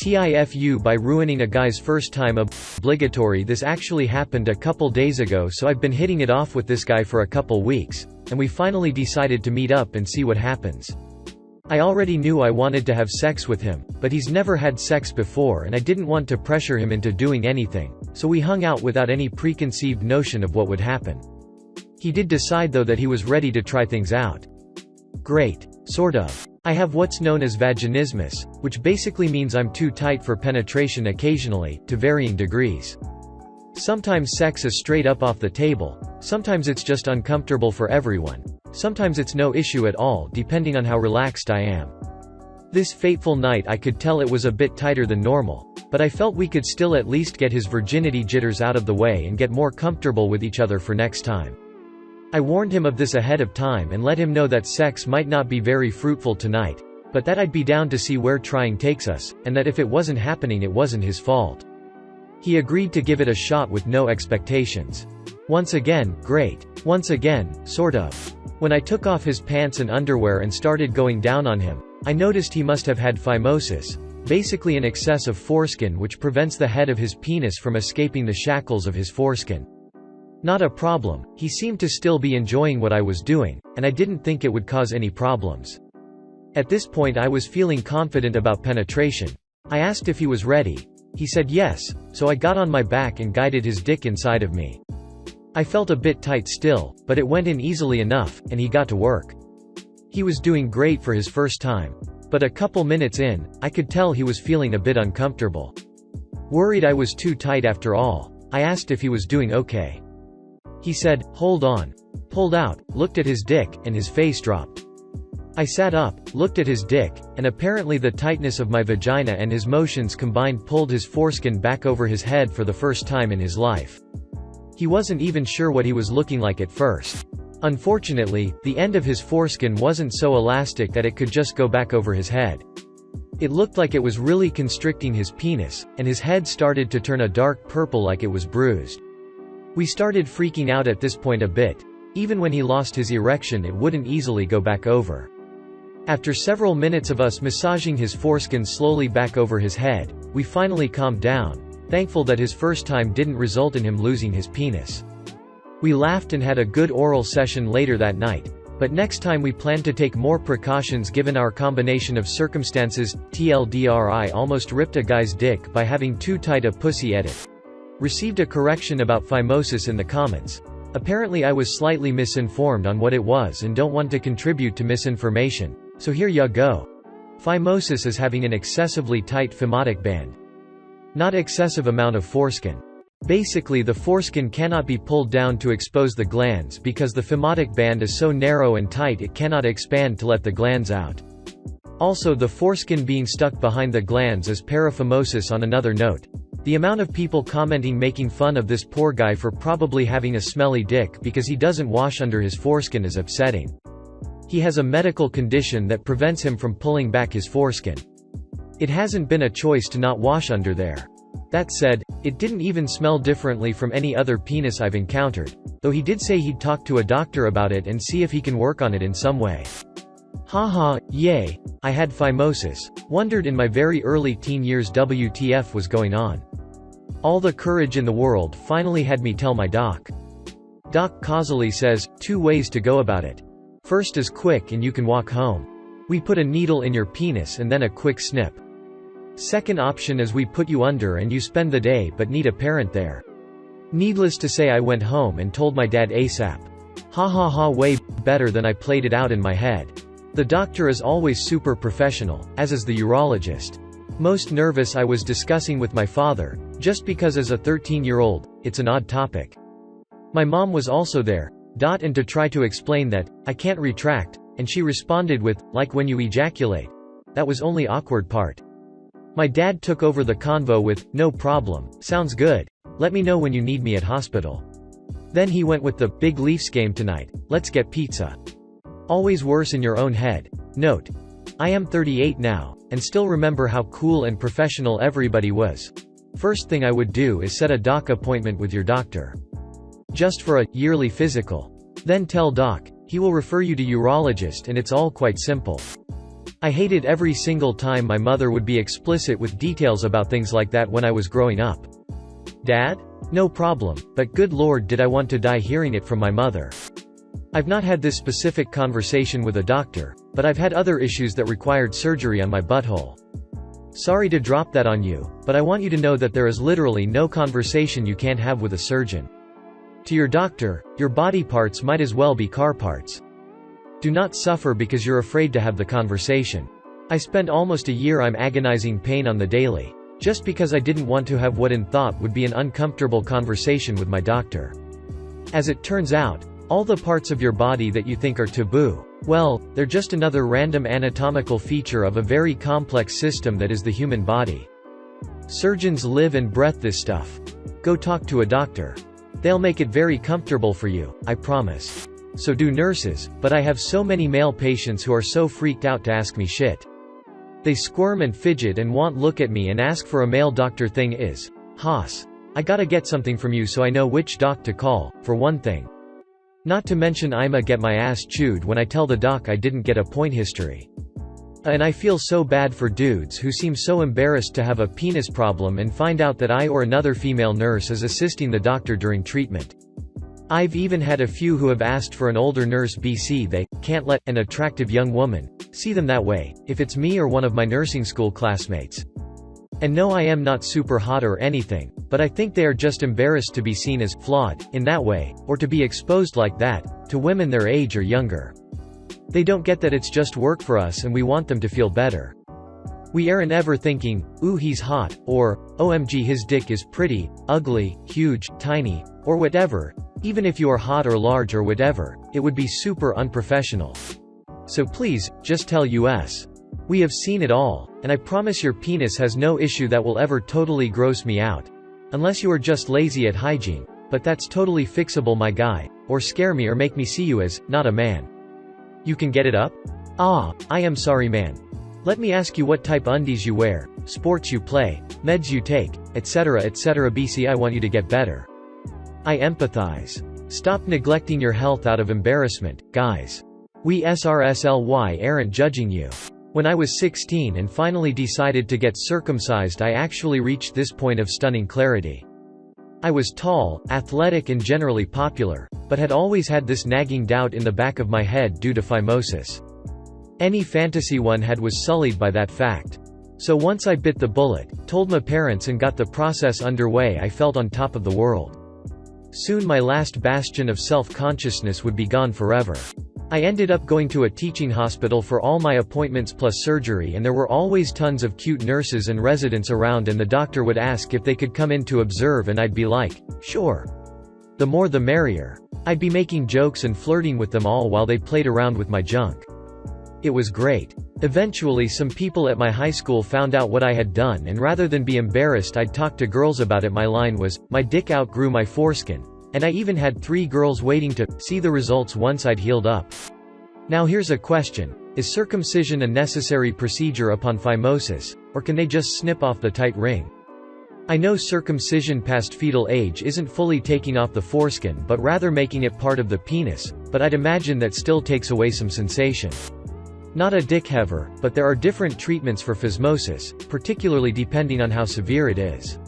TIFU by ruining a guy's first time obligatory. This actually happened a couple days ago, so I've been hitting it off with this guy for a couple weeks, and we finally decided to meet up and see what happens. I already knew I wanted to have sex with him, but he's never had sex before and I didn't want to pressure him into doing anything, so we hung out without any preconceived notion of what would happen. He did decide though that he was ready to try things out. Great. Sort of. I have what's known as vaginismus, which basically means I'm too tight for penetration occasionally, to varying degrees. Sometimes sex is straight up off the table, sometimes it's just uncomfortable for everyone, sometimes it's no issue at all depending on how relaxed I am. This fateful night I could tell it was a bit tighter than normal, but I felt we could still at least get his virginity jitters out of the way and get more comfortable with each other for next time. I warned him of this ahead of time and let him know that sex might not be very fruitful tonight, but that I'd be down to see where trying takes us, and that if it wasn't happening it wasn't his fault. He agreed to give it a shot with no expectations. Once again, great. Once again, sort of. When I took off his pants and underwear and started going down on him, I noticed he must have had phimosis, basically an excess of foreskin which prevents the head of his penis from escaping the shackles of his foreskin. Not a problem, he seemed to still be enjoying what I was doing, and I didn't think it would cause any problems. At this point I was feeling confident about penetration. I asked if he was ready. He said yes, so I got on my back and guided his dick inside of me. I felt a bit tight still, but it went in easily enough, and he got to work. He was doing great for his first time. But a couple minutes in, I could tell he was feeling a bit uncomfortable. Worried I was too tight after all, I asked if he was doing okay. He said, "Hold on." Pulled out, looked at his dick, and his face dropped. I sat up, looked at his dick, and apparently the tightness of my vagina and his motions combined pulled his foreskin back over his head for the first time in his life. He wasn't even sure what he was looking like at first. Unfortunately, the end of his foreskin wasn't so elastic that it could just go back over his head. It looked like it was really constricting his penis, and his head started to turn a dark purple like it was bruised. We started freaking out at this point a bit. Even when he lost his erection it wouldn't easily go back over. After several minutes of us massaging his foreskin slowly back over his head, we finally calmed down, thankful that his first time didn't result in him losing his penis. We laughed and had a good oral session later that night, but next time we plan to take more precautions given our combination of circumstances. TLDR, I almost ripped a guy's dick by having too tight a pussy edit. Received a correction about phimosis in the comments. Apparently I was slightly misinformed on what it was and don't want to contribute to misinformation, so here ya go. Phimosis is having an excessively tight phimotic band. Not excessive amount of foreskin. Basically the foreskin cannot be pulled down to expose the glands because the phimotic band is so narrow and tight it cannot expand to let the glands out. Also the foreskin being stuck behind the glands is paraphimosis. On another note, the amount of people commenting making fun of this poor guy for probably having a smelly dick because he doesn't wash under his foreskin is upsetting. He has a medical condition that prevents him from pulling back his foreskin. It hasn't been a choice to not wash under there. That said, it didn't even smell differently from any other penis I've encountered, though he did say he'd talk to a doctor about it and see if he can work on it in some way. Haha, yay, I had phimosis. Wondered in my very early teen years WTF was going on. All the courage in the world finally had me tell my doc. Doc causally says, 2 ways to go about it. First is quick and you can walk home. We put a needle in your penis and then a quick snip. Second option is we put you under and you spend the day but need a parent there. Needless to say I went home and told my dad ASAP. Ha ha ha, way better than I played it out in my head. The doctor is always super professional, as is the urologist. Most nervous I was discussing with my father, just because as a 13-year-old, it's an odd topic. My mom was also there, and to try to explain that, I can't retract, and she responded with, like when you ejaculate. That was only awkward part. My dad took over the convo with, no problem, sounds good. Let me know when you need me at hospital. Then he went with the, big Leafs game tonight, let's get pizza. Always worse in your own head. Note. I am 38 now, and still remember how cool and professional everybody was. First thing I would do is set a doc appointment with your doctor. Just for a yearly physical. Then tell doc, he will refer you to urologist and it's all quite simple. I hated every single time my mother would be explicit with details about things like that when I was growing up. Dad? No problem, but good lord did I want to die hearing it from my mother. I've not had this specific conversation with a doctor, but I've had other issues that required surgery on my butthole. Sorry to drop that on you, but I want you to know that there is literally no conversation you can't have with a surgeon. To your doctor, your body parts might as well be car parts. Do not suffer because you're afraid to have the conversation. I spent almost a year I'm agonizing pain on the daily, just because I didn't want to have what in thought would be an uncomfortable conversation with my doctor. As it turns out, all the parts of your body that you think are taboo, well, they're just another random anatomical feature of a very complex system that is the human body. Surgeons live and breathe this stuff. Go talk to a doctor. They'll make it very comfortable for you, I promise. So do nurses, but I have so many male patients who are so freaked out to ask me shit. They squirm and fidget and won't look at me and ask for a male doctor. Thing is, Haas, I gotta get something from you so I know which doc to call, for one thing. Not to mention I'ma get my ass chewed when I tell the doc I didn't get a point history. And I feel so bad for dudes who seem so embarrassed to have a penis problem and find out that I or another female nurse is assisting the doctor during treatment. I've even had a few who have asked for an older nurse BC they can't let an attractive young woman see them that way, if it's me or one of my nursing school classmates. And no, I am not super hot or anything, but I think they are just embarrassed to be seen as flawed in that way, or to be exposed like that, to women their age or younger. They don't get that it's just work for us and we want them to feel better. We aren't ever thinking, ooh he's hot, or, OMG his dick is pretty, ugly, huge, tiny, or whatever. Even if you are hot or large or whatever, it would be super unprofessional. So please, just tell us. We have seen it all, and I promise your penis has no issue that will ever totally gross me out. Unless you are just lazy at hygiene, but that's totally fixable my guy, or scare me or make me see you as, not a man. You can get it up? Ah, I am sorry man. Let me ask you what type undies you wear, sports you play, meds you take, etc. BC I want you to get better. I empathize. Stop neglecting your health out of embarrassment, guys. We SRSLY aren't judging you. When I was 16 and finally decided to get circumcised, I actually reached this point of stunning clarity. I was tall, athletic and generally popular, but had always had this nagging doubt in the back of my head due to phimosis. Any fantasy one had was sullied by that fact. So once I bit the bullet, told my parents and got the process underway, I felt on top of the world. Soon my last bastion of self-consciousness would be gone forever. I ended up going to a teaching hospital for all my appointments plus surgery, and there were always tons of cute nurses and residents around, and the doctor would ask if they could come in to observe and I'd be like, sure. The more the merrier. I'd be making jokes and flirting with them all while they played around with my junk. It was great. Eventually some people at my high school found out what I had done, and rather than be embarrassed I'd talk to girls about it. My line was, my dick outgrew my foreskin. And I even had 3 girls waiting to see the results once I'd healed up. Now here's a question. Is circumcision a necessary procedure upon phimosis, or can they just snip off the tight ring? I know circumcision past fetal age isn't fully taking off the foreskin but rather making it part of the penis, but I'd imagine that still takes away some sensation. Not a dick heaver, but there are different treatments for phimosis, particularly depending on how severe it is.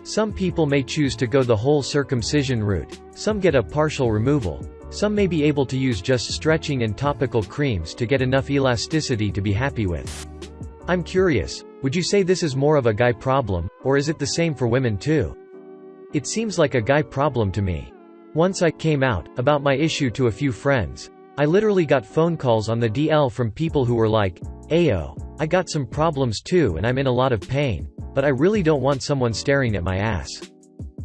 Some people may choose to go the whole circumcision route, some get a partial removal, some may be able to use just stretching and topical creams to get enough elasticity to be happy with. I'm curious, would you say this is more of a guy problem, or is it the same for women too? It seems like a guy problem to me. Once I came out about my issue to a few friends, I literally got phone calls on the DL from people who were like, "Ayo, I got some problems too and I'm in a lot of pain, but I really don't want someone staring at my ass."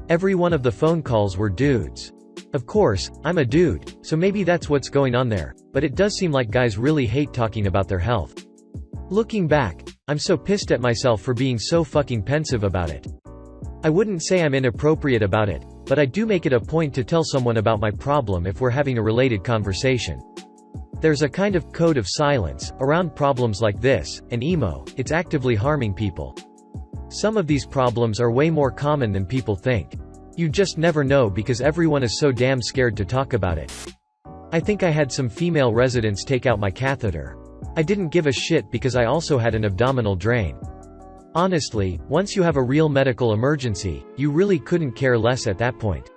Every one of the phone calls were dudes. Of course, I'm a dude, so maybe that's what's going on there, but it does seem like guys really hate talking about their health. Looking back, I'm so pissed at myself for being so fucking pensive about it. I wouldn't say I'm inappropriate about it, but I do make it a point to tell someone about my problem if we're having a related conversation. There's a kind of code of silence around problems like this, and it's actively harming people. Some of these problems are way more common than people think. You just never know because everyone is so damn scared to talk about it. I think I had some female residents take out my catheter. I didn't give a shit because I also had an abdominal drain. Honestly, once you have a real medical emergency, you really couldn't care less at that point.